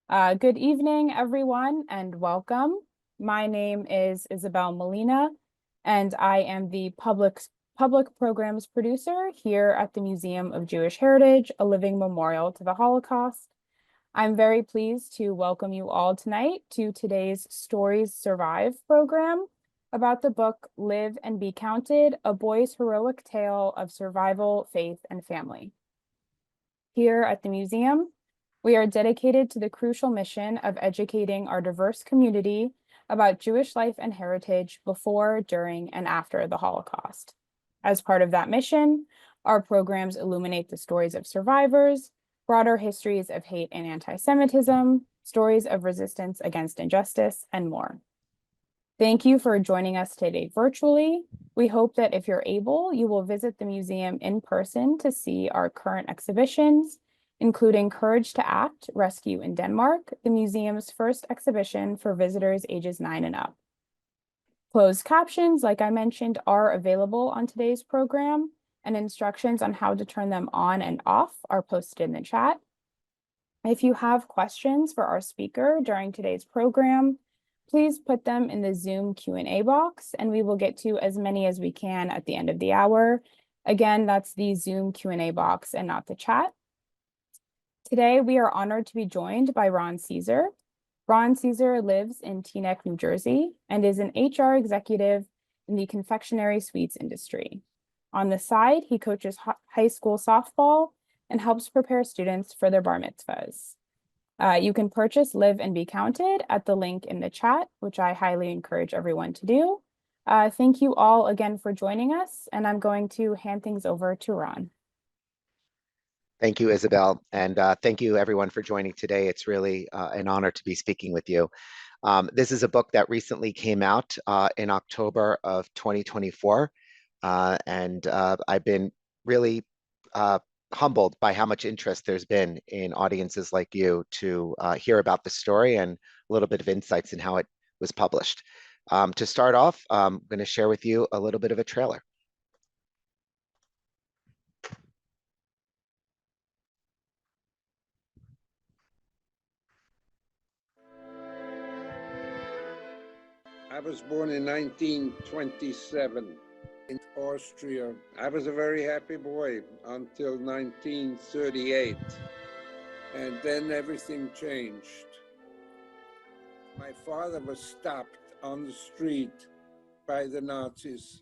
Good evening, everyone, and welcome. My name is Isabel Molina, and I am the public programs producer here at the Museum of Jewish Heritage, a living memorial to the Holocaust. I'm very pleased to welcome you all tonight to today's Stories Survive program about the book Live and Be Counted, A Boy's Heroic Tale of Survival, Faith, and Family. Here at the museum, we are dedicated to the crucial mission of educating our diverse community about Jewish life and heritage before, during, and after the Holocaust. As part of that mission, our programs illuminate the stories of survivors, broader histories of hate and anti-Semitism, stories of resistance against injustice, and more. Thank you for joining us today virtually. We hope that if you're able, you will visit the museum in person to see our current exhibitions, including Courage to Act, Rescue in Denmark, the museum's first exhibition for visitors ages 9 and up. Closed captions, like I mentioned, are available on today's program, and instructions on how to turn them on and off are posted in the chat. If you have questions for our speaker during today's program, please put them in the Zoom Q&A box, and we will get to as many as we can at the end of the hour. Again, that's the Zoom Q&A box and not the chat. Today, we are honored to be joined by Ron Caesar. Ron Caesar lives in Teaneck, New Jersey, and is an HR executive in the confectionery sweets industry. On the side, he coaches high school softball and helps prepare students for their bar mitzvahs. You can purchase Live and Be Counted at the link in the chat, which I highly encourage everyone to do. Thank you all again for joining us, and I'm going to hand things over to Ron. Thank you, Isabel, and thank you everyone for joining today. It's really an honor to be speaking with you. This is a book that recently came out in October of 2024, and I've been really humbled by how much interest there's been in audiences like you to hear about the story and a little bit of insights in how it was published. To start off, I'm going to share with you a little bit of a trailer. I was born in 1927 in Austria. I was a very happy boy until 1938, and then everything changed. My father was stopped on the street by the Nazis,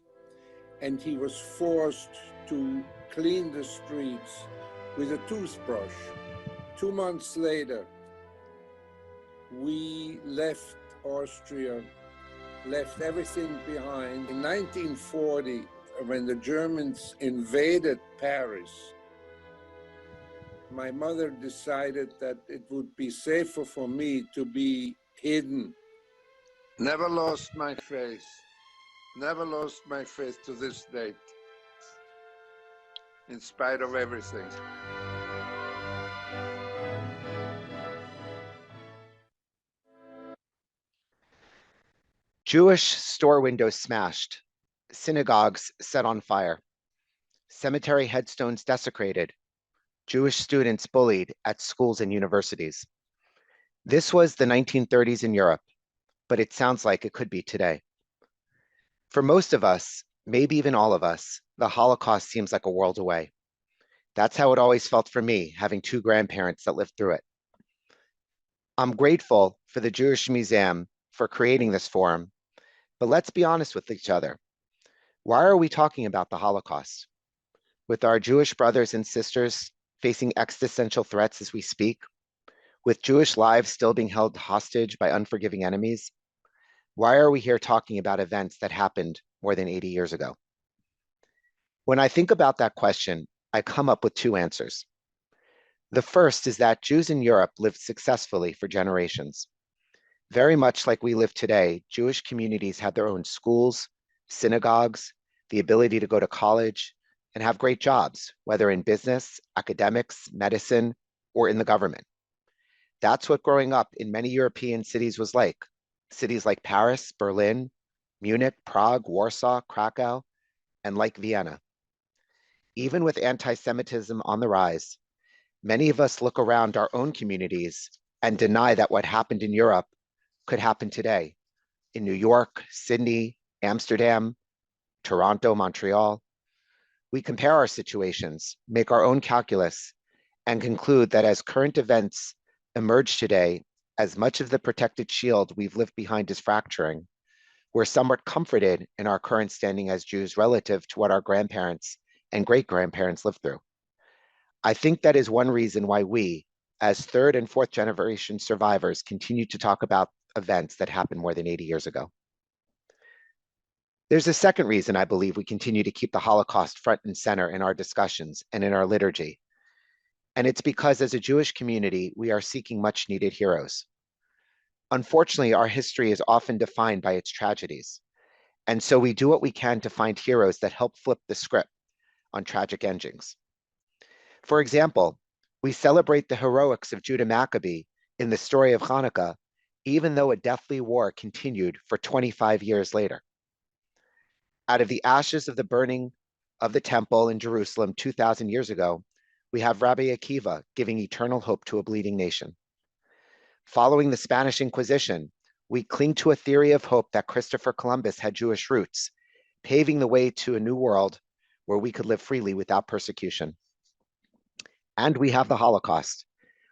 and he was forced to clean the streets with a toothbrush. 2 months later, we left Austria, left everything behind. In 1940, when the Germans invaded Paris, my mother decided that it would be safer for me to be hidden. Never lost my faith. Never lost my faith to this date, in spite of everything. Jewish store windows smashed, synagogues set on fire, cemetery headstones desecrated, Jewish students bullied at schools and universities. This was the 1930s in Europe, but it sounds like it could be today. For most of us, maybe even all of us, the Holocaust seems like a world away. That's how it always felt for me, having 2 grandparents that lived through it. I'm grateful for the Jewish Museum for creating this forum, but let's be honest with each other. Why are we talking about the Holocaust? With our Jewish brothers and sisters facing existential threats as we speak, with Jewish lives still being held hostage by unforgiving enemies, why are we here talking about events that happened more than 80 years ago? When I think about that question, I come up with 2 answers. The first is that Jews in Europe lived successfully for generations. Very much like we live today, Jewish communities had their own schools, synagogues, the ability to go to college, and have great jobs, whether in business, academics, medicine, or in the government. That's what growing up in many European cities was like. Cities like Paris, Berlin, Munich, Prague, Warsaw, Krakow, and like Vienna. Even with anti-Semitism on the rise, many of us look around our own communities and deny that what happened in Europe could happen today in New York, Sydney, Amsterdam, Toronto, Montreal. We compare our situations, make our own calculus, and conclude that as current events emerge today, as much of the protected shield we've left behind is fracturing, we're somewhat comforted in our current standing as Jews relative to what our grandparents and great-grandparents lived through. I think that is one reason why we, as third and fourth generation survivors, continue to talk about events that happened more than 80 years ago. There's a second reason I believe we continue to keep the Holocaust front and center in our discussions and in our liturgy. And it's because as a Jewish community, we are seeking much needed heroes. Unfortunately, our history is often defined by its tragedies. And so we do what we can to find heroes that help flip the script on tragic endings. For example, we celebrate the heroics of Judah Maccabee in the story of Hanukkah, even though a deathly war continued for 25 years later. Out of the ashes of the burning of the temple in Jerusalem 2,000 years ago, we have Rabbi Akiva giving eternal hope to a bleeding nation. Following the Spanish Inquisition, we cling to a theory of hope that Christopher Columbus had Jewish roots, paving the way to a new world where we could live freely without persecution. And we have the Holocaust,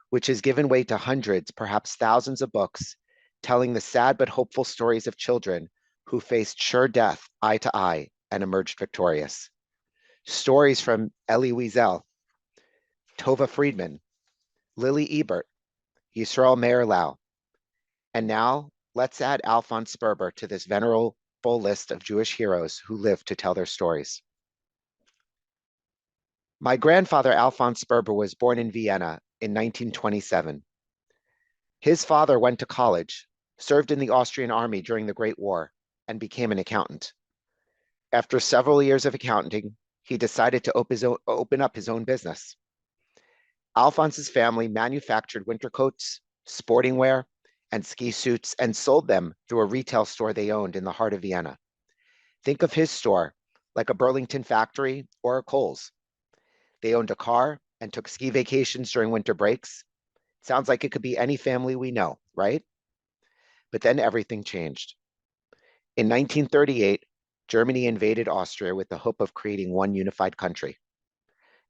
which has given way to hundreds, perhaps thousands of books, telling the sad but hopeful stories of children who faced sure death eye to eye and emerged victorious. Stories from Elie Wiesel, Tova Friedman, Lily Ebert, Yisrael Meir Lau. And now let's add Alphonse Sperber to this venerable list of Jewish heroes who lived to tell their stories. My grandfather, Alphonse Sperber, was born in Vienna in 1927. His father went to college, served in the Austrian army during the Great War, and became an accountant. After several years of accounting, he decided to open up his own business. Alphonse's family manufactured winter coats, sporting wear, and ski suits and sold them through a retail store they owned in the heart of Vienna. Think of his store like a Burlington factory or a Kohl's. They owned a car and took ski vacations during winter breaks. Sounds like it could be any family we know, right? But then everything changed. In 1938, Germany invaded Austria with the hope of creating one unified country.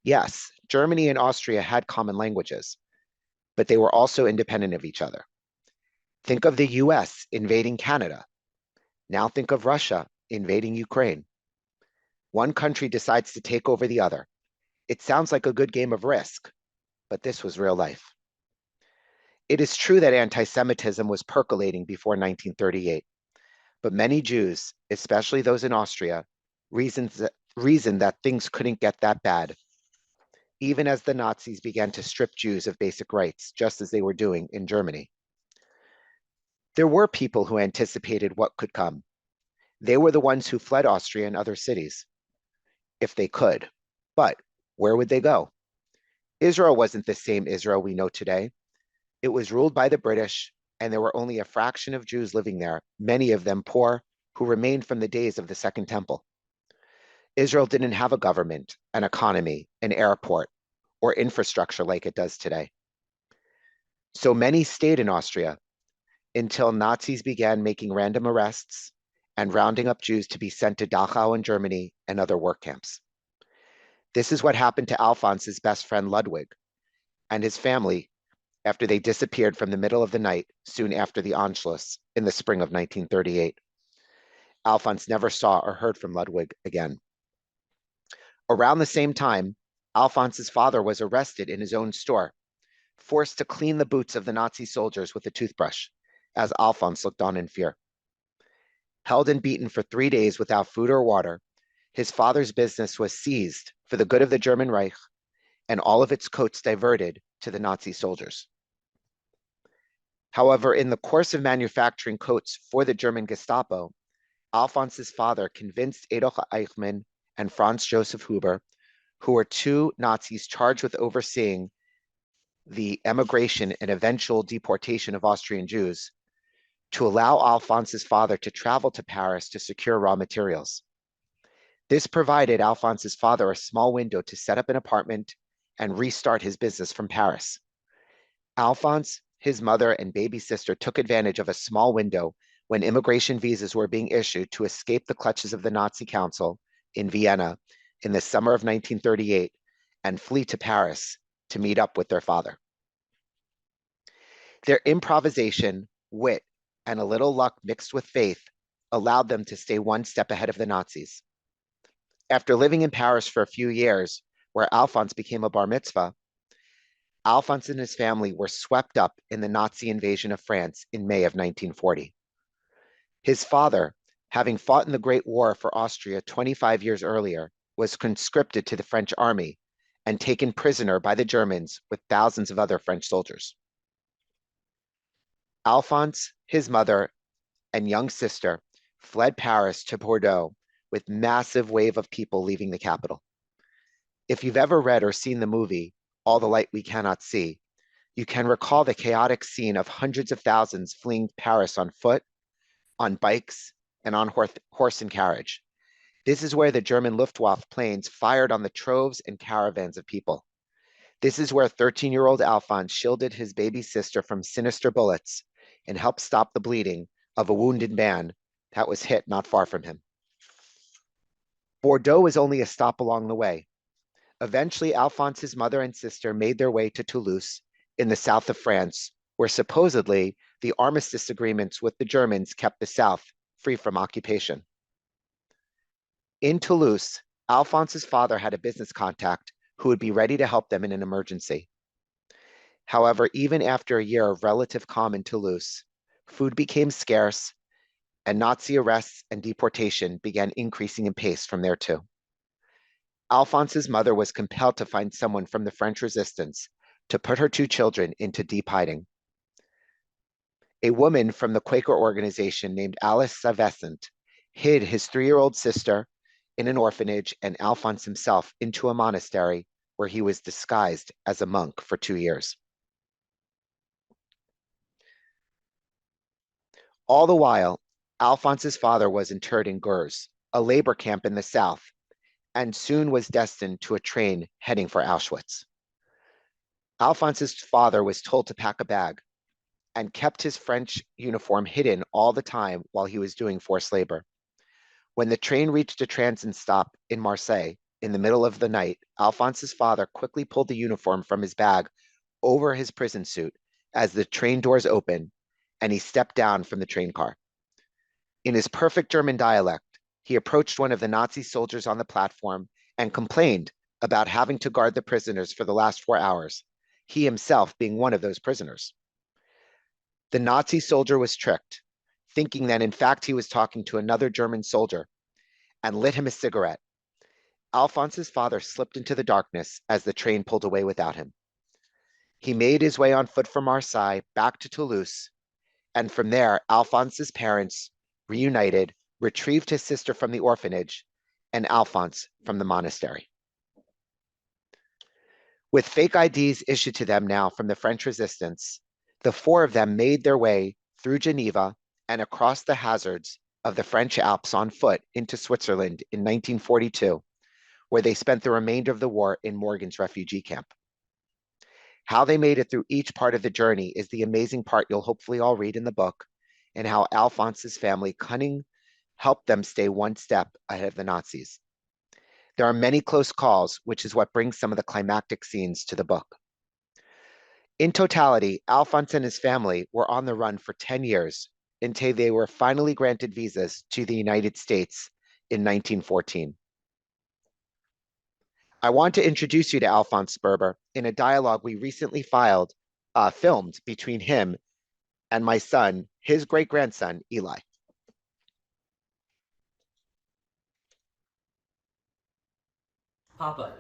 Yes, Germany and Austria had common languages, but they were also independent of each other. Think of the US invading Canada. Now think of Russia invading Ukraine. One country decides to take over the other. It sounds like a good game of Risk, but this was real life. It is true that anti-Semitism was percolating before 1938, but many Jews, especially those in Austria, reasoned that things couldn't get that bad, even as the Nazis began to strip Jews of basic rights, just as they were doing in Germany. There were people who anticipated what could come. They were the ones who fled Austria and other cities, if they could. But where would they go? Israel wasn't the same Israel we know today. It was ruled by the British, and there were only a fraction of Jews living there, many of them poor, who remained from the days of the Second Temple. Israel didn't have a government, an economy, an airport, or infrastructure like it does today. So many stayed in Austria until Nazis began making random arrests and rounding up Jews to be sent to Dachau in Germany and other work camps. This is what happened to Alphonse's best friend Ludwig and his family after they disappeared from the middle of the night soon after the Anschluss in the spring of 1938. Alphonse never saw or heard from Ludwig again. Around the same time, Alphonse's father was arrested in his own store, forced to clean the boots of the Nazi soldiers with a toothbrush, as Alphonse looked on in fear. Held and beaten for 3 days without food or water, his father's business was seized for the good of the German Reich, and all of its coats diverted to the Nazi soldiers. However, in the course of manufacturing coats for the German Gestapo, Alphonse's father convinced Adolf Eichmann and Franz Joseph Huber, who were two Nazis charged with overseeing the emigration and eventual deportation of Austrian Jews, to allow Alphonse's father to travel to Paris to secure raw materials. This provided Alphonse's father a small window to set up an apartment and restart his business from Paris. Alphonse, his mother, and baby sister took advantage of a small window when immigration visas were being issued to escape the clutches of the Nazi Council in Vienna in the summer of 1938 and flee to Paris to meet up with their father. Their improvisation, wit, and a little luck mixed with faith allowed them to stay one step ahead of the Nazis. After living in Paris for a few years, where Alphonse became a bar mitzvah, Alphonse and his family were swept up in the Nazi invasion of France in May of 1940. His father, having fought in the Great War for Austria 25 years earlier, was conscripted to the French army and taken prisoner by the Germans with thousands of other French soldiers. Alphonse, his mother, and young sister fled Paris to Bordeaux with massive wave of people leaving the capital. If you've ever read or seen the movie, All the Light We Cannot See, you can recall the chaotic scene of hundreds of thousands fleeing Paris on foot, on bikes, and on horse and carriage. This is where the German Luftwaffe planes fired on the troves and caravans of people. This is where 13-year-old Alphonse shielded his baby sister from sinister bullets and helped stop the bleeding of a wounded man that was hit not far from him. Bordeaux was only a stop along the way. Eventually, Alphonse's mother and sister made their way to Toulouse in the south of France, where supposedly the armistice agreements with the Germans kept the south free from occupation. In Toulouse, Alphonse's father had a business contact who would be ready to help them in an emergency. However, even after a year of relative calm in Toulouse, food became scarce, and Nazi arrests and deportation began increasing in pace from there too. Alphonse's mother was compelled to find someone from the French resistance to put her two children into deep hiding. A woman from the Quaker organization named Alice Savescent hid his 3-year-old sister in an orphanage and Alphonse himself into a monastery where he was disguised as a monk for 2 years. All the while, Alphonse's father was interred in Gurs, a labor camp in the south, and soon was destined to a train heading for Auschwitz. Alphonse's father was told to pack a bag and kept his French uniform hidden all the time while he was doing forced labor. When the train reached a transit stop in Marseille in the middle of the night, Alphonse's father quickly pulled the uniform from his bag over his prison suit as the train doors opened and he stepped down from the train car. In his perfect German dialect, he approached one of the Nazi soldiers on the platform and complained about having to guard the prisoners for the last 4 hours, he himself being one of those prisoners. The Nazi soldier was tricked, thinking that in fact he was talking to another German soldier, and lit him a cigarette. Alphonse's father slipped into the darkness as the train pulled away without him. He made his way on foot from Marseille back to Toulouse, and from there, Alphonse's parents reunited, retrieved his sister from the orphanage, and Alphonse from the monastery. With fake IDs issued to them now from the French resistance, the 4 of them made their way through Geneva and across the hazards of the French Alps on foot into Switzerland in 1942, where they spent the remainder of the war in Morgen's refugee camp. How they made it through each part of the journey is the amazing part you'll hopefully all read in the book, and how Alphonse's family cunning helped them stay one step ahead of the Nazis. There are many close calls, which is what brings some of the climactic scenes to the book. In totality, Alphonse and his family were on the run for 10 years until they were finally granted visas to the United States in 1914. I want to introduce you to Alphonse Sperber in a dialogue we recently filmed between him and my son, his great-grandson, Eli. Papa,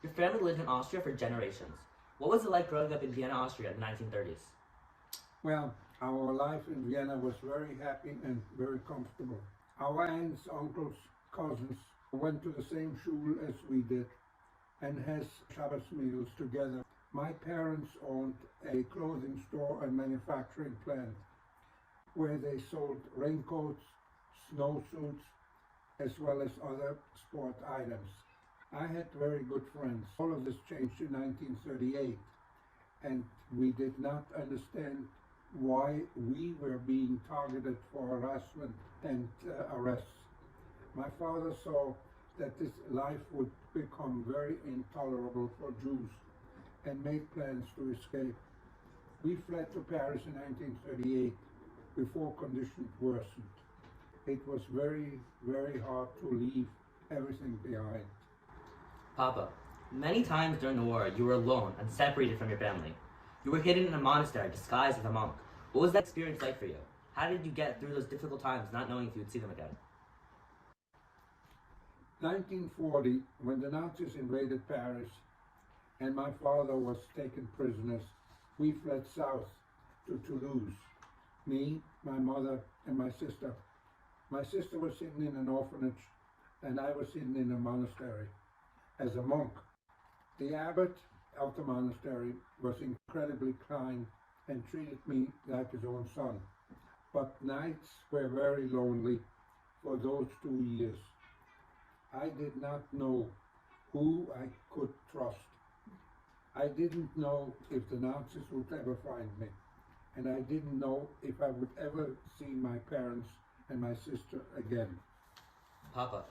your family lived in Austria for generations. What was it like growing up in Vienna, Austria in the 1930s? Well, our life in Vienna was very happy and very comfortable. Our aunts, uncles, cousins went to the same shul as we did and has Shabbos meals together. My parents owned a clothing store and manufacturing plant where they sold raincoats, snowsuits, as well as other sport items. I had very good friends. All of this changed in 1938, and we did not understand why we were being targeted for harassment and arrests. My father saw that this life would become very intolerable for Jews and made plans to escape. We fled to Paris in 1938 before conditions worsened. It was very, very hard to leave everything behind. Papa, many times during the war, you were alone and separated from your family. You were hidden in a monastery disguised as a monk. What was that experience like for you? How did you get through those difficult times not knowing if you would see them again? 1940, when the Nazis invaded Paris and my father was taken prisoners, we fled south to Toulouse. Me, my mother, and my sister. My sister was hidden in an orphanage, and I was hidden in a monastery as a monk. The abbot of the monastery was incredibly kind and treated me like his own son. But nights were very lonely for those 2 years. I did not know who I could trust. I didn't know if the Nazis would ever find me, and I didn't know if I would ever see my parents and my sister again. Papa,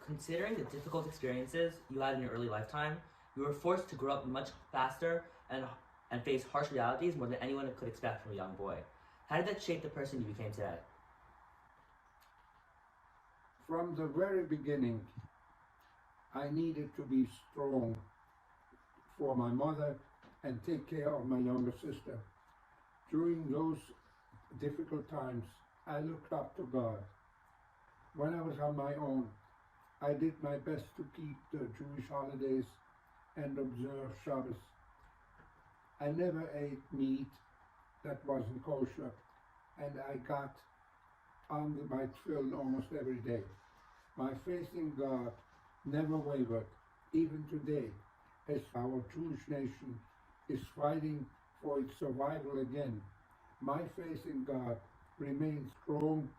considering the difficult experiences you had in your early lifetime, you were forced to grow up much faster and face harsh realities more than anyone could expect from a young boy. How did that shape the person you became today? From the very beginning, I needed to be strong for my mother and take care of my younger sister. During those difficult times, I looked up to God. When I was on my own, I did my best to keep the Jewish holidays and observe Shabbos. I never ate meat that wasn't kosher, and I got on my tefillin almost every day. My faith in God never wavered, even today, as our Jewish nation is fighting for its survival again. My faith in God remains strong.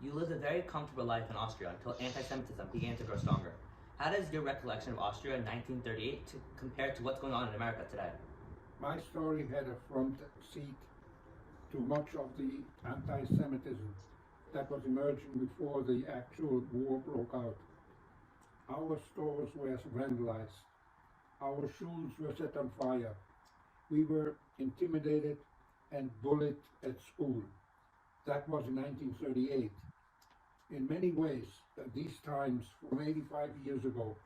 You lived a very comfortable life in Austria until anti-Semitism began to grow stronger. How does your recollection of Austria in 1938 compare to what's going on in America today? My story had a front seat to much of the anti-Semitism that was emerging before the actual war broke out. Our stores were vandalized. Our schools were set on fire. We were intimidated and bullied at school. That was in 1938. In many ways, these times from 85 years ago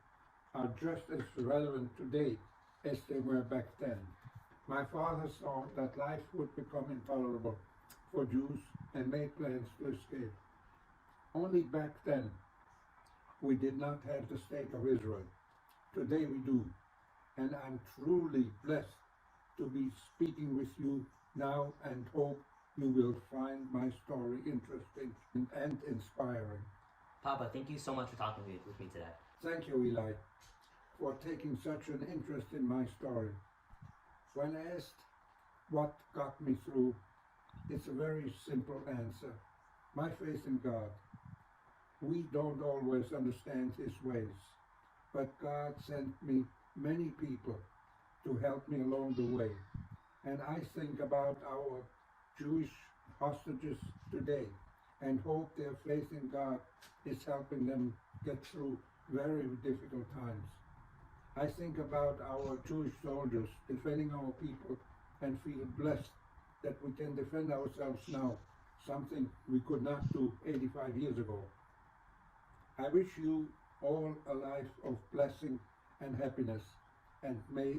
are just as relevant today as they were back then. My father saw that life would become intolerable for Jews and made plans to escape. Only back then, we did not have the state of Israel. Today we do. And I'm truly blessed to be speaking with you now and hope you will find my story interesting and inspiring. Papa, thank you so much for talking with me today. Thank you, Eli, for taking such an interest in my story. When asked what got me through, it's a very simple answer. My faith in God. We don't always understand His ways, but God sent me many people to help me along the way. And I think about our Jewish hostages today and hope their faith in God is helping them get through very difficult times. I think about our Jewish soldiers defending our people and feel blessed that we can defend ourselves now, something we could not do 85 years ago. I wish you all a life of blessing and happiness, and may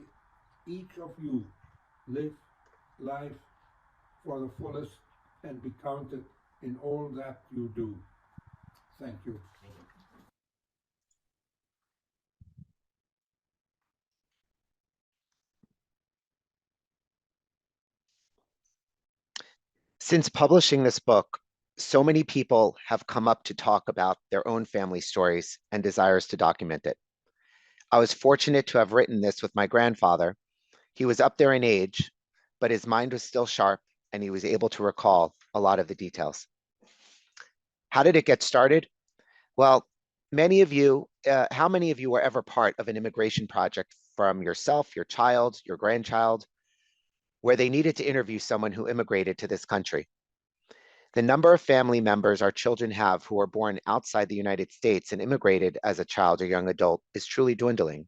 each of you live life for the fullest and be counted in all that you do. Thank you. Thank you. Since publishing this book, so many people have come up to talk about their own family stories and desires to document it. I was fortunate to have written this with my grandfather. He was up there in age, but his mind was still sharp and he was able to recall a lot of the details. How did it get started? Well, many of you, how many of you were ever part of an immigration project from yourself, your child, your grandchild? where they needed to interview someone who immigrated to this country. The number of family members our children have who are born outside the United States and immigrated as a child or young adult is truly dwindling.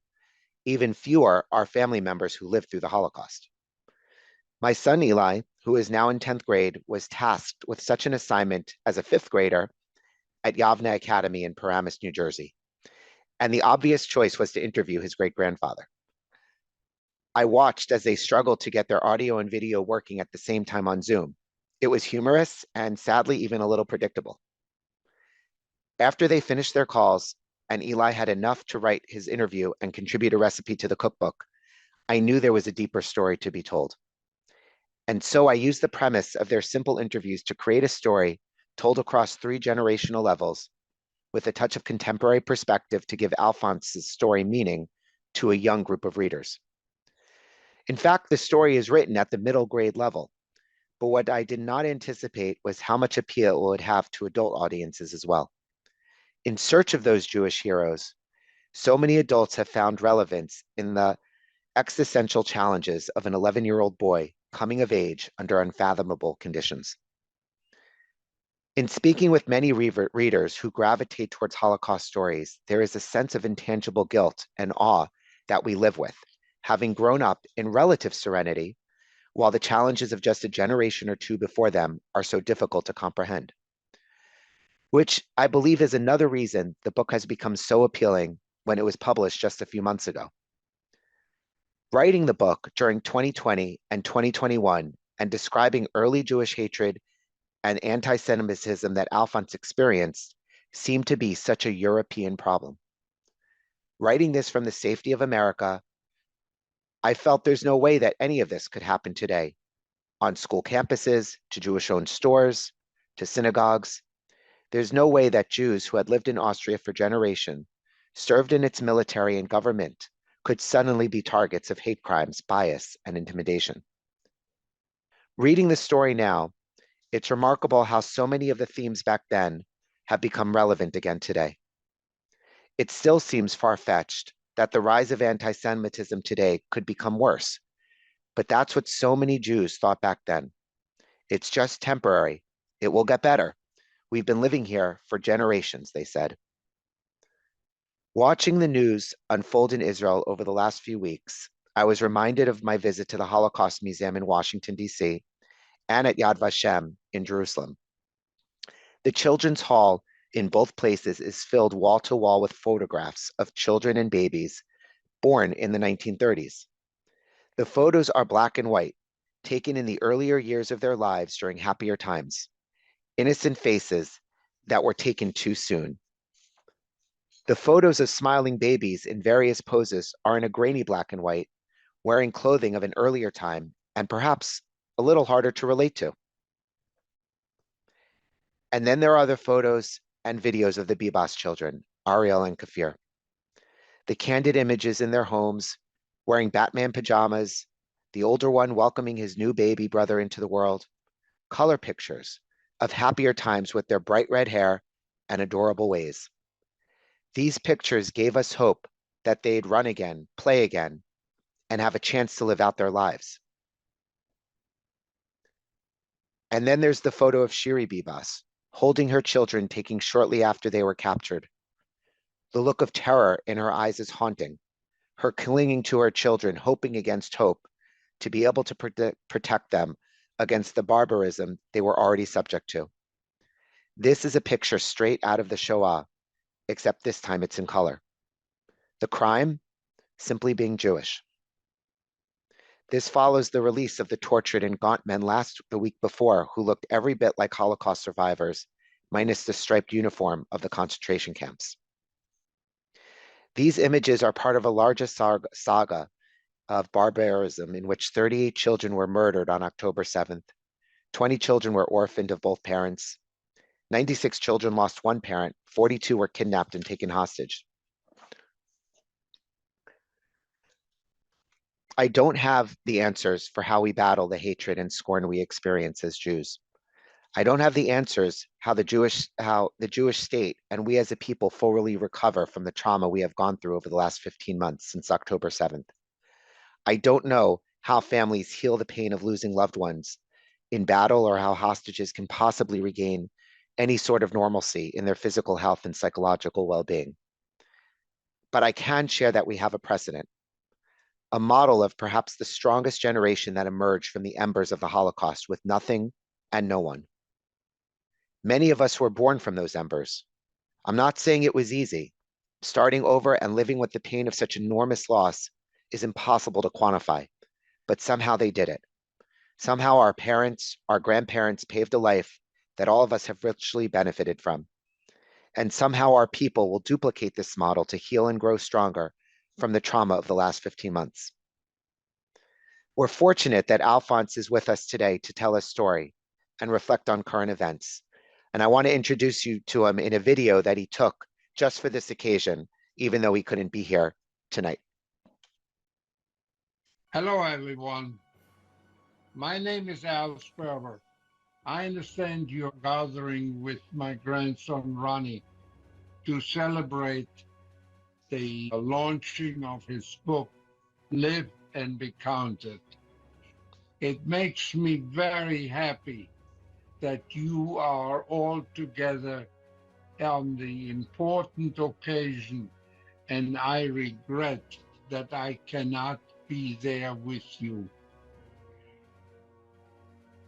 Even fewer are family members who lived through the Holocaust. My son Eli, who is now in 10th grade, was tasked with such an assignment as a 5th grader at Yavne Academy in Paramus, New Jersey. And the obvious choice was to interview his great-grandfather. I watched as they struggled to get their audio and video working at the same time on Zoom. It was humorous and sadly even a little predictable. After they finished their calls and Eli had enough to write his interview and contribute a recipe to the cookbook, I knew there was a deeper story to be told. And so I used the premise of their simple interviews to create a story told across 3 generational levels with a touch of contemporary perspective to give Alphonse's story meaning to a young group of readers. In fact, the story is written at the middle grade level, but what I did not anticipate was how much appeal it would have to adult audiences as well. In search of those Jewish heroes, so many adults have found relevance in the existential challenges of an 11-year-old boy coming of age under unfathomable conditions. In speaking with many readers who gravitate towards Holocaust stories, there is a sense of intangible guilt and awe that we live with, having grown up in relative serenity, while the challenges of just a generation or two before them are so difficult to comprehend. Which I believe is another reason the book has become so appealing when it was published just a few months ago. Writing the book during 2020 and 2021 and describing early Jewish hatred and anti-Semitism that Alphonse experienced seemed to be such a European problem. Writing this from the safety of America, I felt there's no way that any of this could happen today on school campuses, to Jewish-owned stores, to synagogues. There's no way that Jews who had lived in Austria for generations, served in its military and government, could suddenly be targets of hate crimes, bias, and intimidation. Reading the story now, it's remarkable how so many of the themes back then have become relevant again today. It still seems far-fetched that the rise of anti-Semitism today could become worse, but that's what so many Jews thought back then. It's just temporary. It will get better. We've been living here for generations, they said. Watching the news unfold in Israel over the last few weeks, I was reminded of my visit to the Holocaust Museum in Washington, D.C., and at Yad Vashem in Jerusalem. The Children's Hall in both places is filled wall to wall with photographs of children and babies born in the 1930s. The photos are black and white, taken in the earlier years of their lives during happier times, innocent faces that were taken too soon. The photos of smiling babies in various poses are in a grainy black and white, wearing clothing of an earlier time and perhaps a little harder to relate to. And then there are the photos and videos of the Bibas children, Ariel and Kafir. The candid images in their homes, wearing Batman pajamas, the older one welcoming his new baby brother into the world, color pictures of happier times with their bright red hair and adorable ways. These pictures gave us hope that they'd run again, play again, and have a chance to live out their lives. And then there's the photo of Shiri Bibas, holding her children taken shortly after they were captured. The look of terror in her eyes is haunting, her clinging to her children, hoping against hope to be able to protect them against the barbarism they were already subject to. This is a picture straight out of the Shoah, except this time it's in color. The crime, simply being Jewish. This follows the release of the tortured and gaunt men the week before who looked every bit like Holocaust survivors, minus the striped uniform of the concentration camps. These images are part of a larger saga of barbarism in which 38 children were murdered on October 7th. 20 children were orphaned of both parents. 96 children lost one parent. 42 were kidnapped and taken hostage. I don't have the answers for how we battle the hatred and scorn we experience as Jews. I don't have the answers how the Jewish state and we as a people fully recover from the trauma we have gone through over the last 15 months since October 7th. I don't know how families heal the pain of losing loved ones in battle, or how hostages can possibly regain any sort of normalcy in their physical health and psychological well-being. But I can share that we have a precedent, a model of perhaps the strongest generation that emerged from the embers of the Holocaust with nothing and no one. Many of us were born from those embers. I'm not saying it was easy. Starting over and living with the pain of such enormous loss is impossible to quantify, but somehow they did it. Somehow our parents, our grandparents paved a life that all of us have richly benefited from. And somehow our people will duplicate this model to heal and grow stronger from the trauma of the last 15 months. We're fortunate that Alphonse is with us today to tell his story and reflect on current events. And I want to introduce you to him in a video that he took just for this occasion, even though he couldn't be here tonight. Hello, everyone. My name is Al Sperber. I understand you're gathering with my grandson, Ronnie, to celebrate the launching of his book, Live and Be Counted. It makes me very happy that you are all together on the important occasion, and I regret that I cannot be there with you.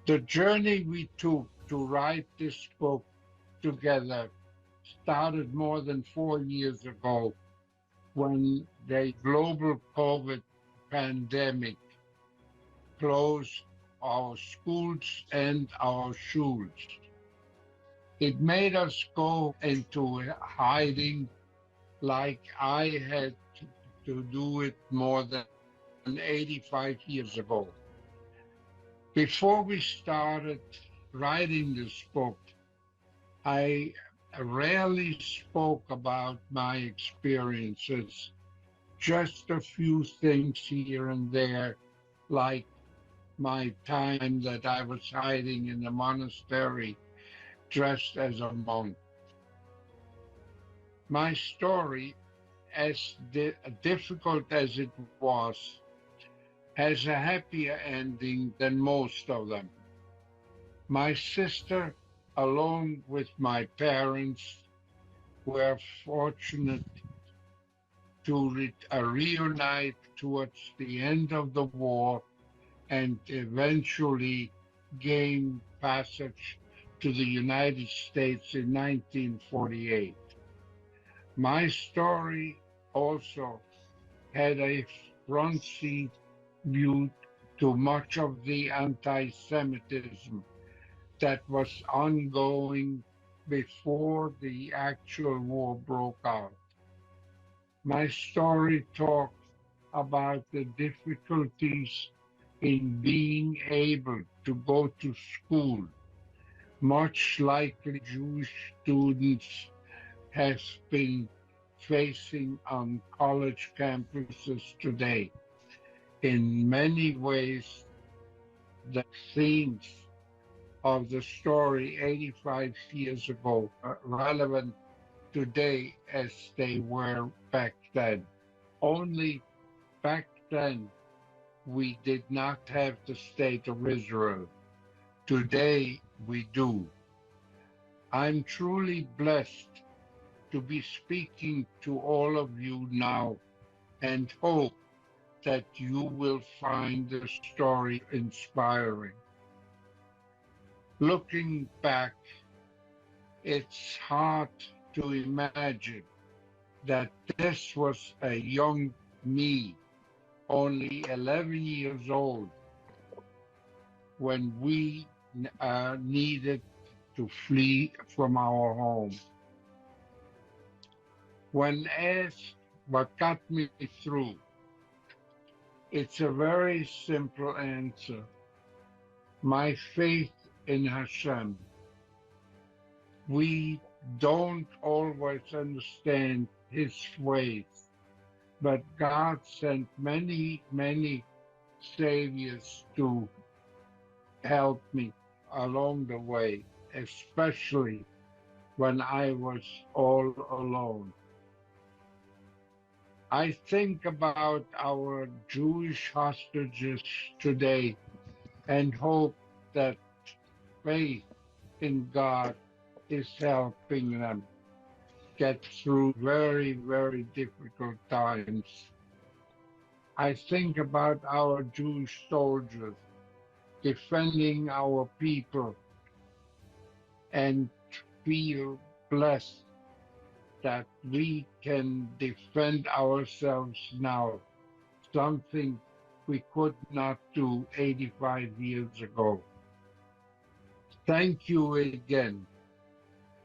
The journey we took to write this book together started more than 4 years ago when the global COVID pandemic closed our schools and our schools. It made us go into hiding like I had to do it more than 85 years ago. Before we started writing this book, I rarely spoke about my experiences, just a few things here and there, like my time that I was hiding in the monastery dressed as a monk. My story, as difficult as it was, has a happier ending than most of them. My sister, along with my parents, were fortunate to reunite towards the end of the war and eventually gain passage to the United States in 1948. My story also had a front seat view to much of the anti-Semitism that was ongoing before the actual war broke out. My story talks about the difficulties in being able to go to school, much like the Jewish students have been facing on college campuses today. In many ways, the themes of the story 85 years ago are relevant today as they were back then. Only back then we did not have the state of Israel. Today we do. I'm truly blessed to be speaking to all of you now and hope that you will find the story inspiring. Looking back, it's hard to imagine that this was a young me, only 11 years old, when we needed to flee from our home. When asked what got me through, it's a very simple answer. My faith in Hashem. We don't always understand his ways, but God sent many, many saviors to help me along the way, especially when I was all alone. I think about our Jewish hostages today and hope that faith in God is helping them get through very, very difficult times. I think about our Jewish soldiers defending our people and feel blessed that we can defend ourselves now, something we could not do 85 years ago. Thank you again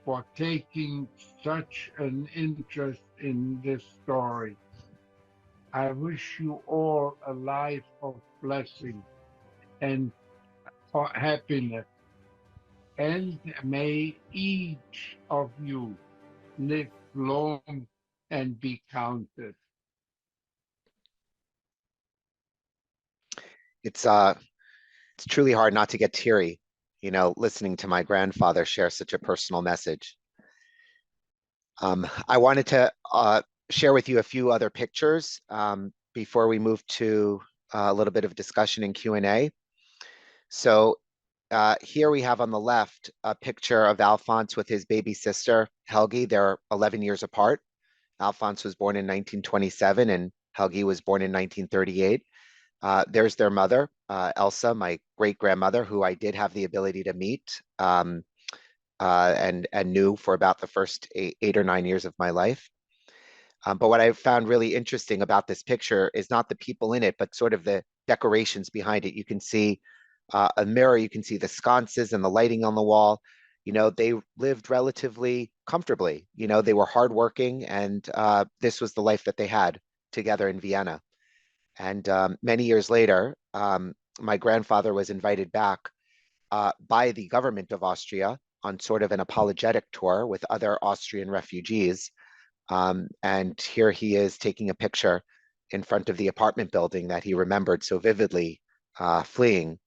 for taking such an interest in this story. I wish you all a life of blessing and happiness, and may each of you live long and be counted. It's truly hard not to get teary, listening to my grandfather share such a personal message. I wanted to share with you a few other pictures before we move to a little bit of discussion and Q&A. So here we have on the left a picture of Alphonse with his baby sister, Helgi. They're 11 years apart. Alphonse was born in 1927 and Helgi was born in 1938. There's their mother, Elsa, my great-grandmother, who I did have the ability to meet and knew for about the first 8 or 9 years of my life. But what I found really interesting about this picture is not the people in it, but sort of the decorations behind it. You can see a mirror, you can see the sconces and the lighting on the wall. They lived relatively comfortably. They were hardworking, and this was the life that they had together in Vienna. And many years later, my grandfather was invited back by the government of Austria on sort of an apologetic tour with other Austrian refugees. And here he is taking a picture in front of the apartment building that he remembered so vividly fleeing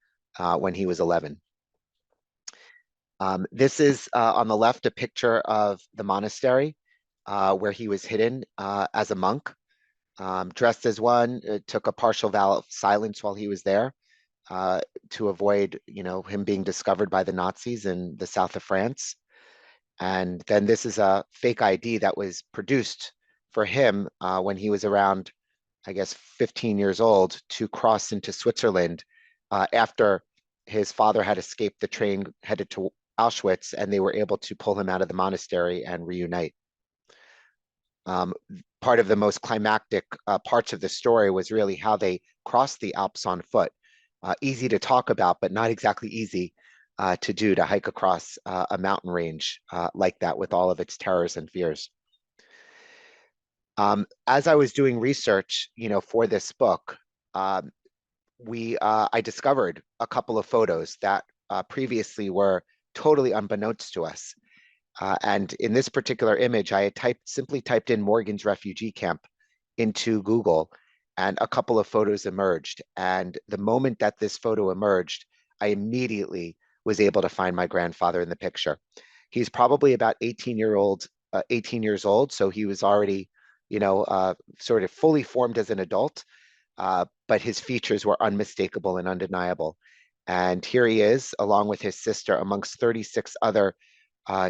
when he was 11. This is on the left a picture of the monastery where he was hidden as a monk, dressed as one, took a partial vow of silence while he was there to avoid, him being discovered by the Nazis in the south of France. And then this is a fake ID that was produced for him when he was around, I guess, 15 years old to cross into Switzerland after his father had escaped the train headed to Auschwitz, and they were able to pull him out of the monastery and reunite. Part of the most climactic parts of the story was really how they crossed the Alps on foot. Easy to talk about, but not exactly easy to do, to hike across a mountain range like that with all of its terrors and fears. As I was doing research, for this book, I discovered a couple of photos that previously were totally unbeknownst to us. And in this particular image, I had simply typed in Morgan's refugee camp into Google, and a couple of photos emerged. And the moment that this photo emerged, I immediately was able to find my grandfather in the picture. He's probably about 18 years old, so he was already, sort of fully formed as an adult, but his features were unmistakable and undeniable. And here he is, along with his sister, amongst 36 other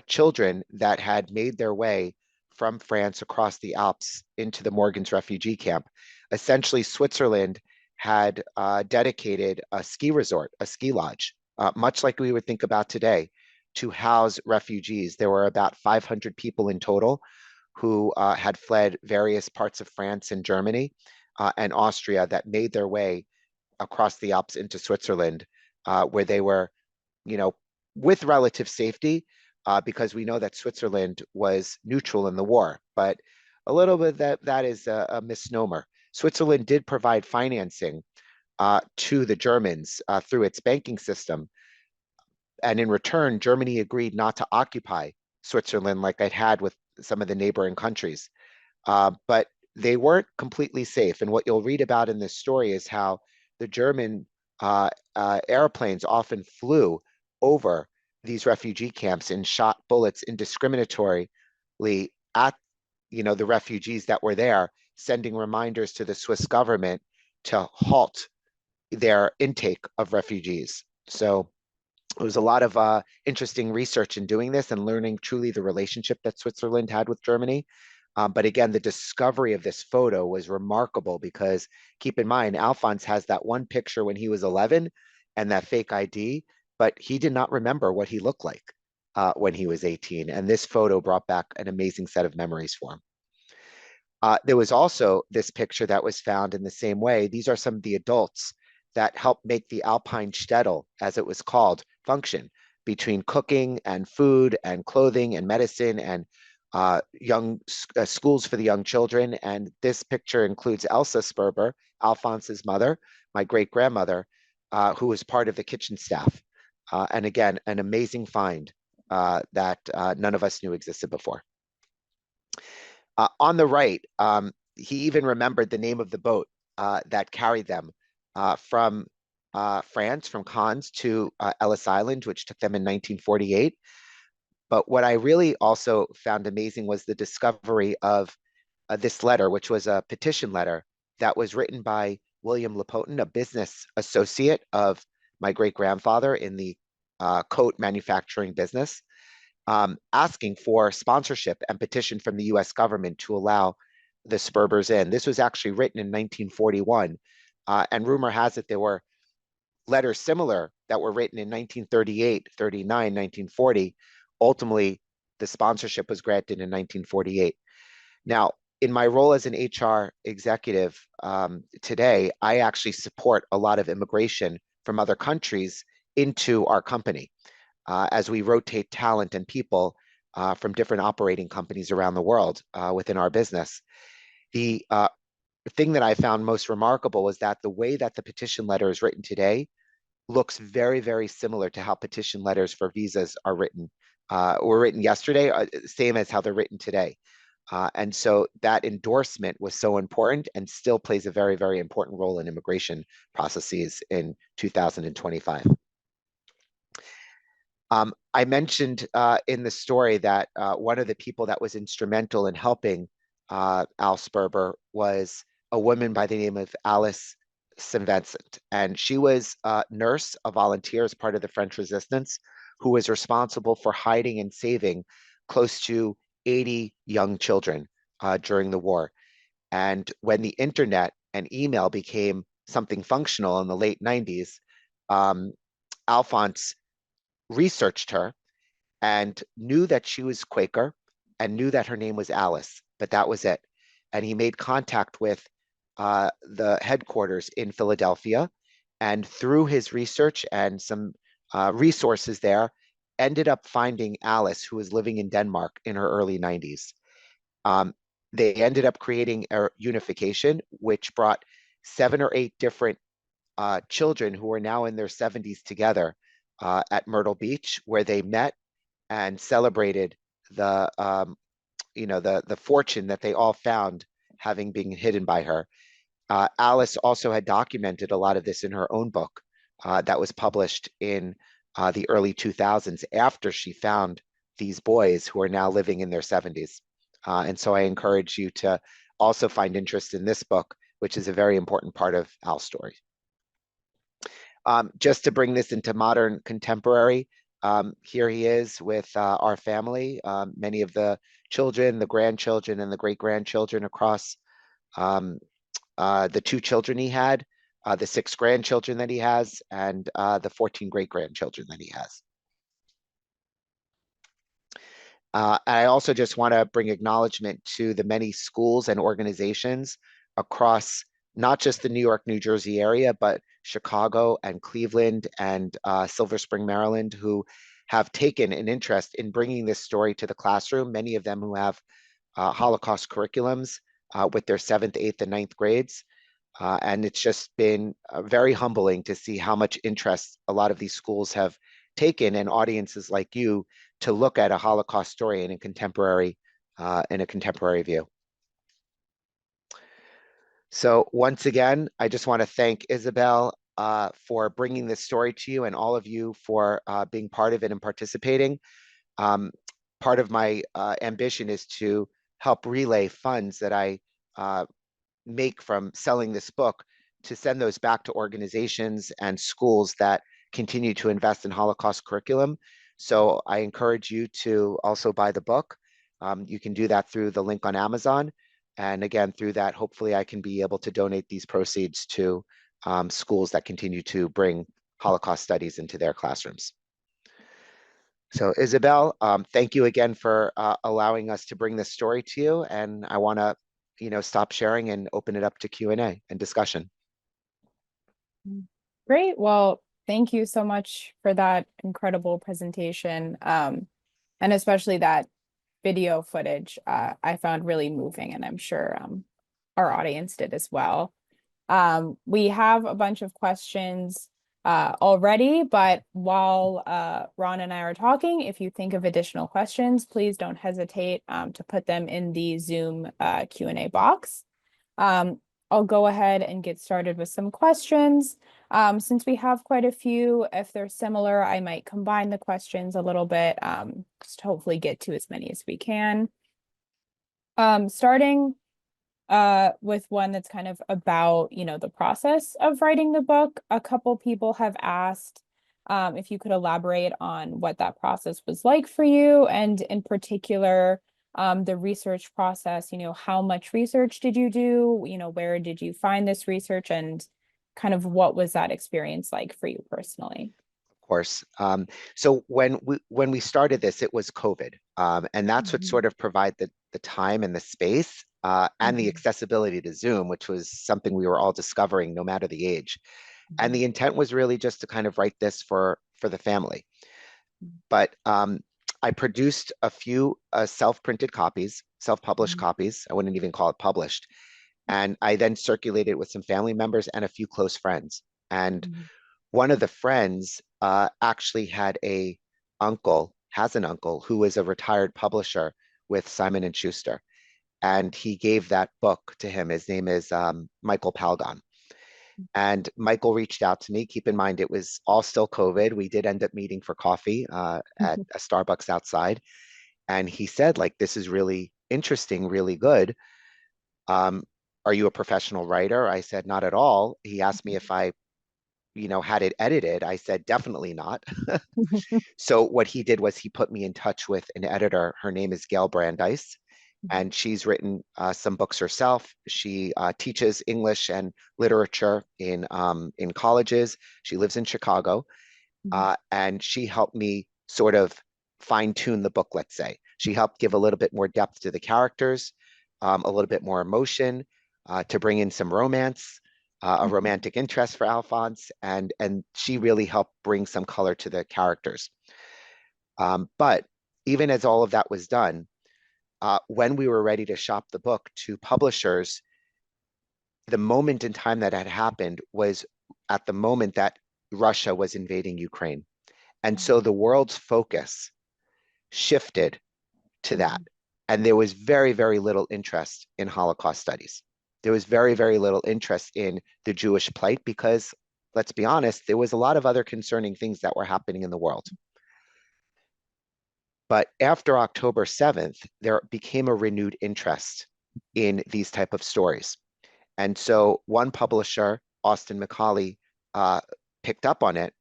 children that had made their way from France across the Alps into the Morgan's refugee camp. Essentially, Switzerland had dedicated a ski resort, a ski lodge, much like we would think about today, to house refugees. There were about 500 people in total who had fled various parts of France and Germany and Austria that made their way across the Alps into Switzerland, where they were, with relative safety, because we know that Switzerland was neutral in the war. But a little bit that is a misnomer. Switzerland did provide financing to the Germans through its banking system. And in return, Germany agreed not to occupy Switzerland like it had with some of the neighboring countries. But they weren't completely safe. And what you'll read about in this story is how the German airplanes often flew over these refugee camps and shot bullets indiscriminatorily at the refugees that were there, sending reminders to the Swiss government to halt their intake of refugees. So it was a lot of interesting research in doing this and learning truly the relationship that Switzerland had with Germany. But again, the discovery of this photo was remarkable because keep in mind, Alphonse has that one picture when he was 11 and that fake ID, but he did not remember what he looked like when he was 18. And this photo brought back an amazing set of memories for him. There was also this picture that was found in the same way. These are some of the adults that helped make the Alpine Shtetl, as it was called, function between cooking and food and clothing and medicine and schools for the young children. And this picture includes Elsa Sperber, Alphonse's mother, my great-grandmother, who was part of the kitchen staff. And again, an amazing find that none of us knew existed before. On the right, he even remembered the name of the boat that carried them from France, from Cannes to Ellis Island, which took them in 1948. But what I really also found amazing was the discovery of this letter, which was a petition letter that was written by William Lepotin, a business associate of my great-grandfather in the coat manufacturing business, asking for sponsorship and petition from the US government to allow the Sperbers in. This was actually written in 1941. And rumor has it there were letters similar that were written in 1938, 39, 1940. Ultimately, the sponsorship was granted in 1948. Now, in my role as an HR executive today, I actually support a lot of immigration from other countries into our company as we rotate talent and people from different operating companies around the world within our business. The thing that I found most remarkable was that the way that the petition letter is written today looks very, very similar to how petition letters for visas are written, were written yesterday, same as how they're written today. And so that endorsement was so important and still plays a very, very important role in immigration processes in 2025. I mentioned in the story that one of the people that was instrumental in helping Al Sperber was a woman by the name of Alice Saint-Vincent. And she was a nurse, a volunteer as part of the French Resistance, who was responsible for hiding and saving close to 80 young children during the war. And when the internet and email became something functional in the late 90s, Alphonse researched her and knew that she was Quaker and knew that her name was Alice, but that was it. And he made contact with the headquarters in Philadelphia, and through his research and some resources there, ended up finding Alice, who was living in Denmark in her early 90s. They ended up creating a unification, which brought 7 or 8 different children who are now in their 70s together at Myrtle Beach, where they met and celebrated the the fortune that they all found having been hidden by her. Alice also had documented a lot of this in her own book that was published in the early 2000s after she found these boys who are now living in their 70s. And so I encourage you to also find interest in this book, which is a very important part of Al's story. Just to bring this into modern contemporary, here he is with our family, many of the children, the grandchildren, and the great-grandchildren across the 2 children he had, the 6 grandchildren that he has, and the 14 great-grandchildren that he has. I also just want to bring acknowledgement to the many schools and organizations across not just the New York, New Jersey area, but Chicago and Cleveland and Silver Spring, Maryland, who have taken an interest in bringing this story to the classroom, many of them who have Holocaust curriculums with their 7th, 8th, and 9th grades. And it's just been very humbling to see how much interest a lot of these schools have taken, and audiences like you, to look at a Holocaust story in a contemporary view. So once again, I just want to thank Isabel for bringing this story to you, and all of you for being part of it and participating. Part of my ambition is to help relay funds that I make from selling this book to send those back to organizations and schools that continue to invest in Holocaust curriculum. So I encourage you to also buy the book. You can do that through the link on Amazon. And again, through that, hopefully I can be able to donate these proceeds to schools that continue to bring Holocaust studies into their classrooms. So Isabel, thank you again for allowing us to bring this story to you. And I want to, stop sharing and open it up to Q&A and discussion. Great. Well, thank you so much for that incredible presentation. And especially that video footage, I found really moving, and I'm sure our audience did as well. We have a bunch of questions already, but while Ron and I are talking, if you think of additional questions, please don't hesitate to put them in the Zoom Q&A box. I'll go ahead and get started with some questions. Since we have quite a few, if they're similar, I might combine the questions a little bit, just to hopefully get to as many as we can. Starting with one that's kind of about, the process of writing the book. A couple people have asked if you could elaborate on what that process was like for you, and in particular, the research process. How much research did you do? Where did you find this research, and kind of what was that experience like for you personally? Of course. So when we started this, it was COVID, and that's what sort of provided the time and the space and the accessibility to Zoom, which was something we were all discovering, no matter the age. And the intent was really just to kind of write this for the family. But I produced a few self-printed copies, self-published copies. I wouldn't even call it published. And I then circulated with some family members and a few close friends. And one of the friends actually has an uncle who was a retired publisher with Simon & Schuster. And he gave that book to him. His name is Michael Palgon. And Michael reached out to me. Keep in mind, it was all still COVID. We did end up meeting for coffee at a Starbucks outside. And he said, this is really interesting, really good. Are you a professional writer? I said, not at all. He asked me if I, had it edited. I said, definitely not. So what he did was he put me in touch with an editor. Her name is Gail Brandeis. And she's written some books herself. She teaches English and literature in colleges. She lives in Chicago. And she helped me sort of fine-tune the book, let's say. She helped give a little bit more depth to the characters, a little bit more emotion, to bring in some romance, a romantic interest for Alphonse. And she really helped bring some color to the characters. But even as all of that was done, when we were ready to shop the book to publishers, the moment in time that had happened was at the moment that Russia was invading Ukraine. And so the world's focus shifted to that. And there was very, very little interest in Holocaust studies. There was very, very little interest in the Jewish plight because, let's be honest, there was a lot of other concerning things that were happening in the world. But after October 7th, there became a renewed interest in these type of stories. And so one publisher, Austin Macaulay, picked up on it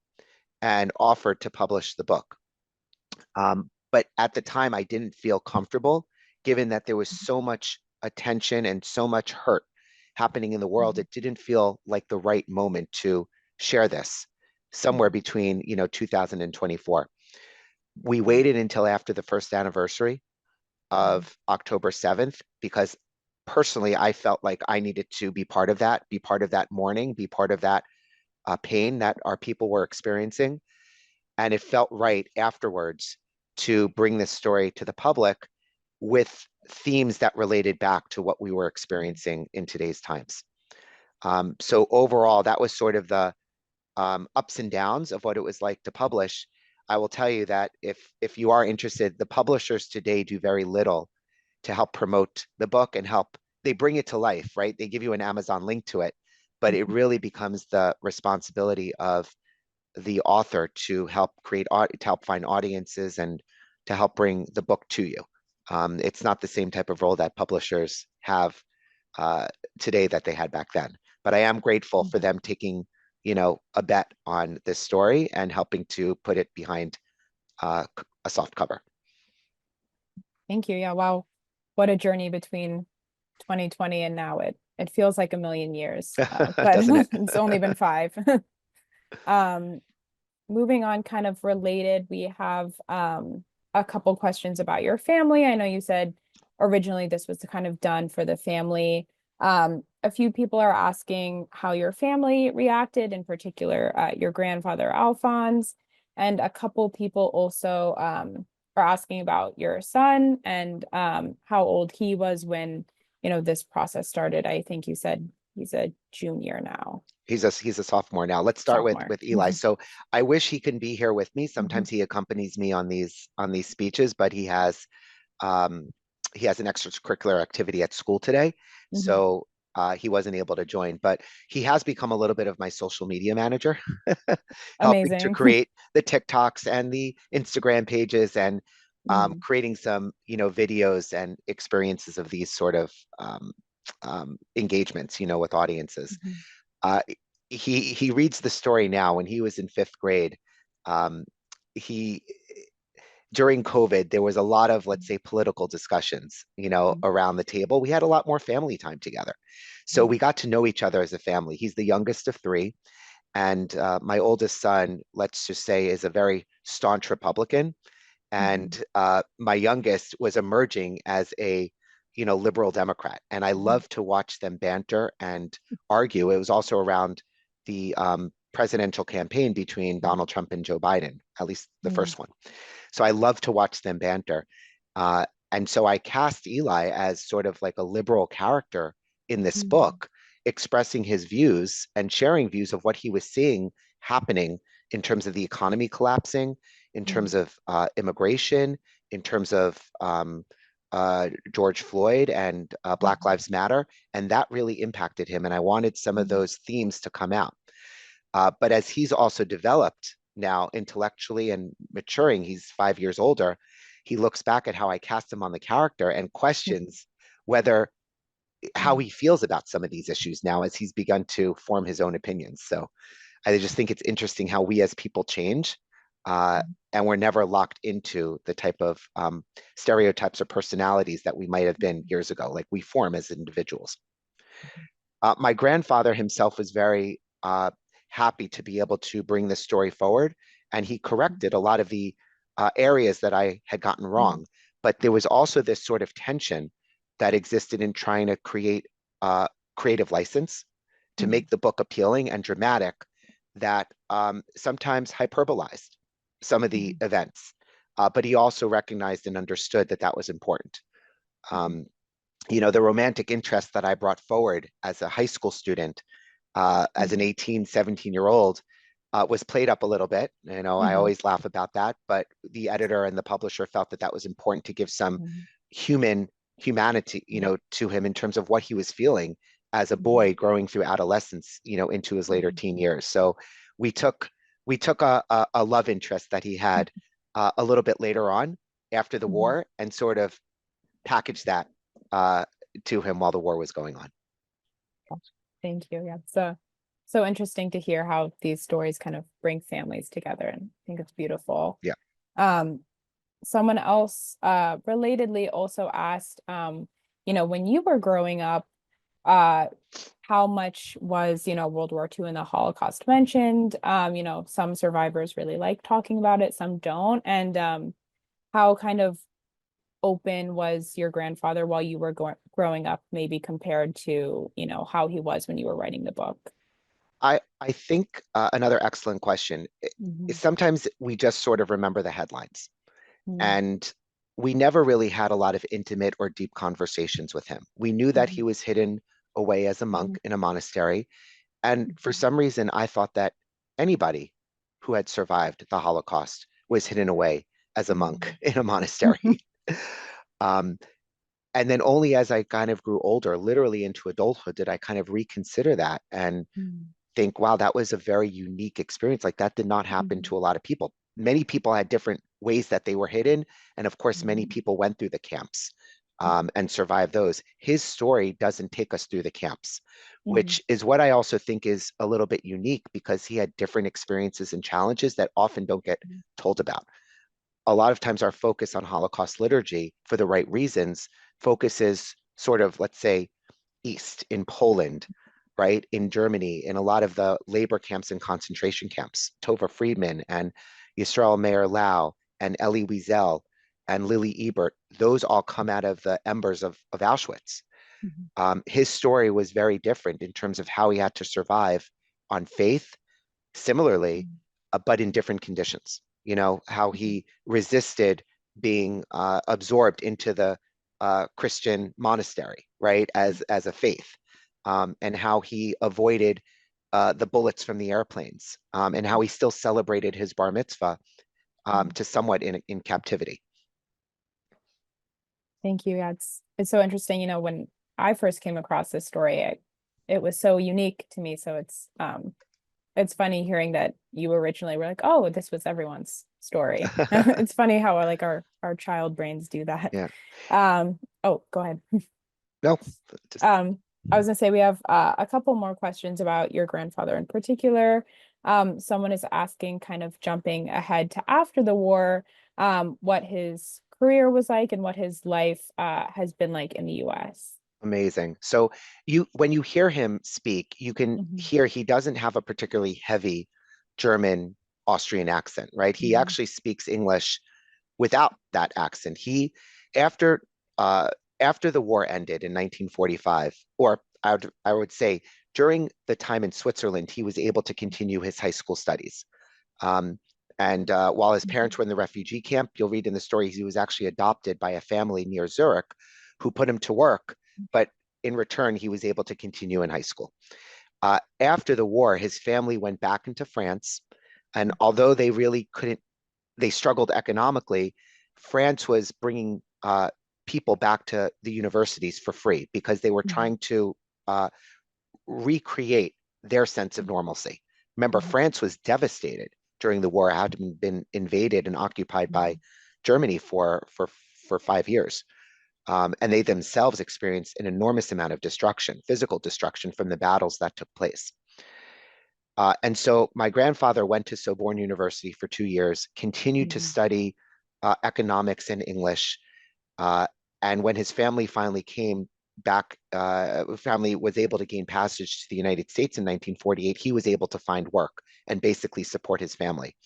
and offered to publish the book. But at the time, I didn't feel comfortable, given that there was so much attention and so much hurt happening in the world. It didn't feel like the right moment to share this somewhere between 2024. We waited until after the first anniversary of October 7th, because personally, I felt like I needed to be part of that mourning, be part of that pain that our people were experiencing. And it felt right afterwards to bring this story to the public with themes that related back to what we were experiencing in today's times. So overall, that was sort of the ups and downs of what it was like to publish. I will tell you that if you are interested, the publishers today do very little to help promote the book and they bring it to life, right? They give you an Amazon link to it, but it really becomes the responsibility of the author to help find audiences and to help bring the book to you. It's not the same type of role that publishers have today that they had back then. But I am grateful for them taking, a bet on this story and helping to put it behind a soft cover. Thank you. Yeah, wow. What a journey between 2020 and now. It feels like a million years, but Doesn't it? it's only been 5. Moving on, kind of related, we have a couple questions about your family. I know you said originally this was kind of done for the family. A few people are asking how your family reacted, in particular, your grandfather Alphonse, and a couple people also are asking about your son and how old he was when, this process started. I think you said he's a junior now. He's a sophomore now. Let's start Sophomore. with Eli. So I wish he can be here with me. Sometimes Mm-hmm. he accompanies me on these speeches, but he has an extracurricular activity at school today. Mm-hmm. So he wasn't able to join, but he has become a little bit of my social media manager, helping to Amazing. create the TikToks and the Instagram pages and creating some, videos and experiences of these sort of engagements, with audiences. He reads the story now. When he was in 5th grade, he during COVID, there was a lot of, let's say, political discussions, around the table. We had a lot more family time together. So we got to know each other as a family. He's the youngest of 3. And my oldest son, let's just say, is a very staunch Republican. And my youngest was emerging as a, liberal Democrat. And I love to watch them banter and argue. It was also around the presidential campaign between Donald Trump and Joe Biden, at least the first one. So I love to watch them banter. And so I cast Eli as sort of like a liberal character in this book, expressing his views and sharing views of what he was seeing happening in terms of the economy collapsing, in terms of immigration, in terms of George Floyd and Black Lives Matter. And that really impacted him. And I wanted some of those themes to come out. But as he's also developed now intellectually and maturing, he's 5 years older, he looks back at how I cast him on the character and questions how he feels about some of these issues now as he's begun to form his own opinions. So I just think it's interesting how we as people change, and we're never locked into the type of stereotypes or personalities that we might have been years ago. Like, we form as individuals. My grandfather himself was very happy to be able to bring this story forward, and he corrected a lot of the areas that I had gotten wrong. But there was also this sort of tension that existed in trying to create creative license to make the book appealing and dramatic, that sometimes hyperbolized some of the events. But he also recognized and understood that that was important. The romantic interest that I brought forward as a high school student, as an 18, 17-year-old, was played up a little bit. I always laugh about that, but the editor and the publisher felt that that was important to give some humanity, to him in terms of what he was feeling as a boy growing through adolescence, into his later teen years. So we took a love interest that he had a little bit later on after the war and sort of packaged that to him while the war was going on. Thank you. Yeah, so interesting to hear how these stories kind of bring families together, and I think it's beautiful. Yeah. Someone else relatedly also asked, when you were growing up, how much was, World War II and the Holocaust mentioned? Some survivors really like talking about it, some don't. And how kind of open was your grandfather while you were growing up, maybe compared to, how he was when you were writing the book? I think another excellent question is sometimes we just sort of remember the headlines. And we never really had a lot of intimate or deep conversations with him. We knew that he was hidden away as a monk in a monastery. And for some reason, I thought that anybody who had survived the Holocaust was hidden away as a monk in a monastery. And then only as I kind of grew older, literally into adulthood, did I kind of reconsider that and think, wow, that was a very unique experience. Like, that did not happen to a lot of people. Many people had different ways that they were hidden. And of course, many people went through the camps. and survive those. His story doesn't take us through the camps, Mhm. which is what I also think is a little bit unique because he had different experiences and challenges that often don't get told about. A lot of times our focus on Holocaust liturgy, for the right reasons, focuses sort of, let's say, East in Poland, right? In Germany, in a lot of the labor camps and concentration camps, Tova Friedman and Yisrael Meir Lau and Elie Wiesel and Lily Ebert, those all come out of the embers of Auschwitz. His story was very different in terms of how he had to survive on faith, similarly, but in different conditions. You know, how he resisted being absorbed into the Christian monastery, right, as a faith, and how he avoided the bullets from the airplanes, and how he still celebrated his bar mitzvah to somewhat in captivity. Thank you. Yeah, it's so interesting. You know, when I first came across this story, it was so unique to me. So it's funny hearing that you originally were like, oh, this was everyone's story. It's funny how like our child brains do that. Yeah. Oh, go ahead. No, just I was gonna say we have a couple more questions about your grandfather in particular. Someone is asking, kind of jumping ahead to after the war, what his career was like and what his life has been like in the US. amazing. So when you hear him speak, you can hear he doesn't have a particularly heavy German Austrian accent, right? He actually speaks English without that accent. He after after the war ended in 1945, or I would say during the time in Switzerland, he was able to continue his high school studies. And while his parents were in the refugee camp, you'll read in the story he was actually adopted by a family near Zurich who put him to work, but in return, he was able to continue in high school. After the war, his family went back into France, and although they really couldn't, they struggled economically, France was bringing people back to the universities for free because they were trying to recreate their sense of normalcy. Remember, France was devastated during the war, had been invaded and occupied by Germany for 5 years. And they themselves experienced an enormous amount of destruction, physical destruction from the battles that took place. And so my grandfather went to Sorbonne University for 2 years, continued to study economics and English. And when his family finally came back, family was able to gain passage to the United States in 1948, he was able to find work and basically support his family.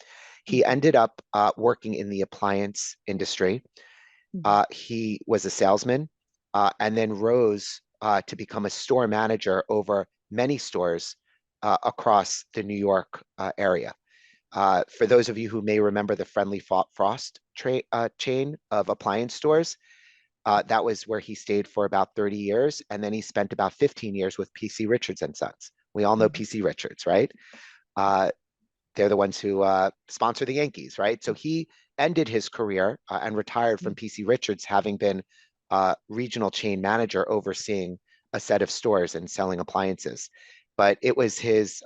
He ended up working in the appliance industry. He was a salesman and then rose to become a store manager over many stores across the New York area. For those of you who may remember the Friendly Frost chain of appliance stores, that was where he stayed for about 30 years. And then he spent about 15 years with P.C. Richards and Sons. We all know P.C. Richards, right? They're the ones who sponsor the Yankees, right? So he ended his career and retired from P.C. Richards, having been regional chain manager overseeing a set of stores and selling appliances. But it was his,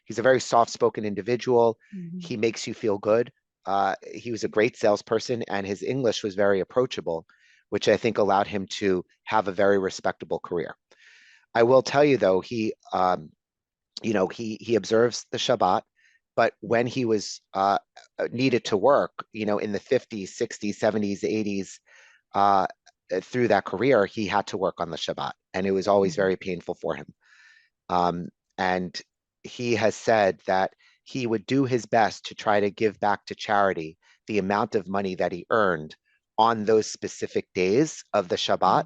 he's a very soft-spoken individual. He makes you feel good. He was a great salesperson and his English was very approachable, which I think allowed him to have a very respectable career. I will tell you though, he observes the Shabbat, but when he was needed to work, in the 50s, 60s, 70s, 80s, through that career, he had to work on the Shabbat, and it was always very painful for him. And he has said that he would do his best to try to give back to charity the amount of money that he earned on those specific days of the Shabbat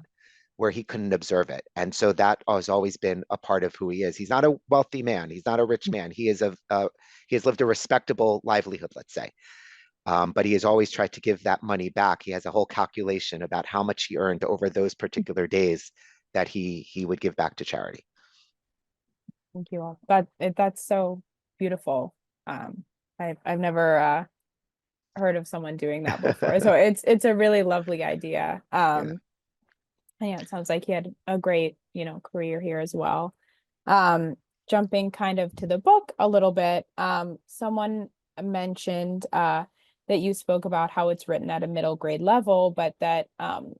where he couldn't observe it. And so that has always been a part of who he is. He's not a wealthy man. He's not a rich man. He has lived a respectable livelihood, let's say. But he has always tried to give that money back. He has a whole calculation about how much he earned over those particular days that he would give back to charity. Thank you all. That's so beautiful. I've never heard of someone doing that before. So it's a really lovely idea. Yeah, it sounds like he had a great, career here as well. Jumping kind of to the book a little bit, someone mentioned that you spoke about how it's written at a middle grade level, but that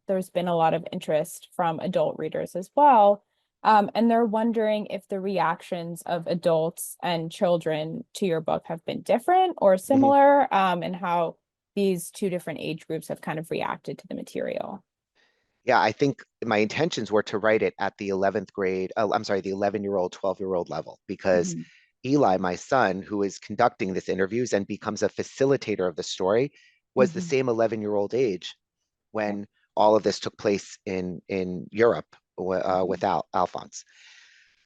there's been a lot of interest from adult readers as well. And they're wondering if the reactions of adults and children to your book have been different or similar, and how these two different age groups have kind of reacted to the material. Yeah, I think my intentions were to write it at the 11th grade, I'm sorry, the 11-year-old, 12-year-old level, because Mhm. Eli, my son, who is conducting this interviews and becomes a facilitator of the story, was the Mhm. same 11-year-old age when all of this took place in Europe with Alphonse.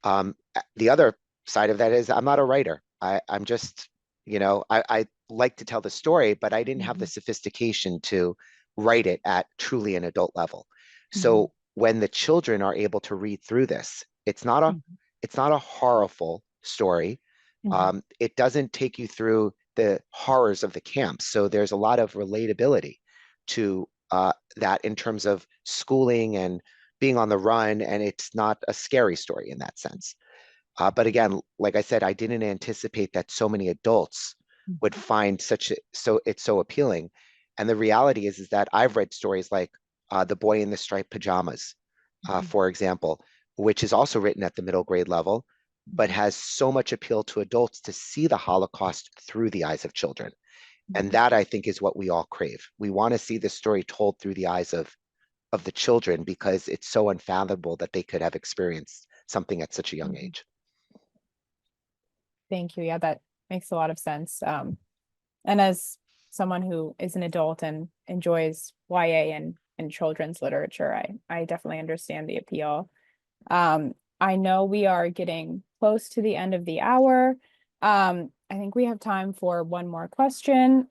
The other side of that is I'm not a writer. I'm just, I like to tell the story, but I didn't have the Mhm. sophistication to write it at truly an adult level. Mhm. So when the children are able to read through this, Mhm. it's not a horrible story. Mhm. It doesn't take you through the horrors of the camps. So there's a lot of relatability to that in terms of schooling and being on the run, and it's not a scary story in that sense. But again, like I said, I didn't anticipate that so many adults would find it's so appealing. And the reality is that I've read stories like The Boy in the Striped Pajamas, Mhm. for example, which is also written at the middle grade level, but Mhm. has so much appeal to adults to see the Holocaust through the eyes of children. And Mhm. that, I think, is what we all crave. We want to see the story told through the eyes of the children because it's so unfathomable that they could have experienced something at such a young Mhm. age. Thank you. Yeah, that makes a lot of sense. And as someone who is an adult and enjoys YA and children's literature, I definitely understand the appeal. I know we are getting close to the end of the hour. I think we have time for one more question.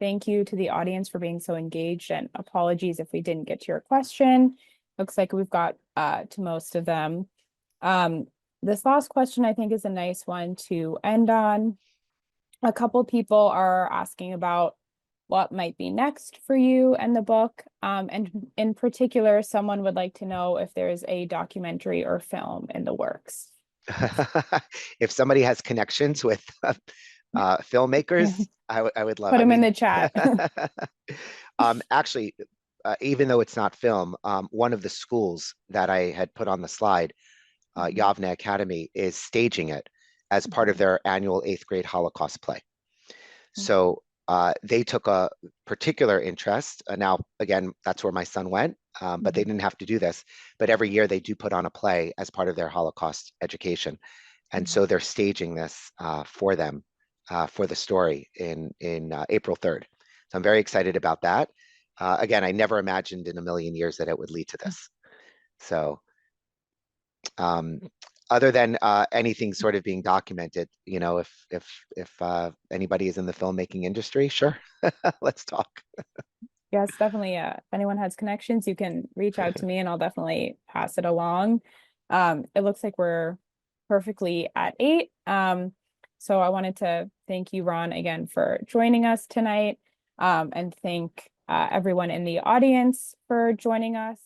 Thank you to the audience for being so engaged, and apologies if we didn't get to your question. Looks like we've got to most of them. Um, this last question I think is a nice one to end on. A couple people are asking about what might be next for you and the book. And in particular, someone would like to know if there's a documentary or film in the works. If somebody has connections with filmmakers, I would love. Put I them in mean, the chat. actually, even though it's not film, one of the schools that I had put on the slide, Yavne Academy, is staging it as part of their annual 8th grade Holocaust play. So they took a particular interest. Now, again, that's where my son went, but they didn't have to do this. But every year they do put on a play as part of their Holocaust education. And so they're staging this for them for the story in April 3rd. So I'm very excited about that. Again, I never imagined in a million years that it would lead to this. So um, other than anything sort of being documented, if anybody is in the filmmaking industry, sure, let's talk. Yes, definitely. If anyone has connections, you can reach out to me and I'll definitely pass it along. It looks like we're perfectly at 8. So I wanted to thank you, Ron, again for joining us tonight, and thank everyone in the audience for joining us.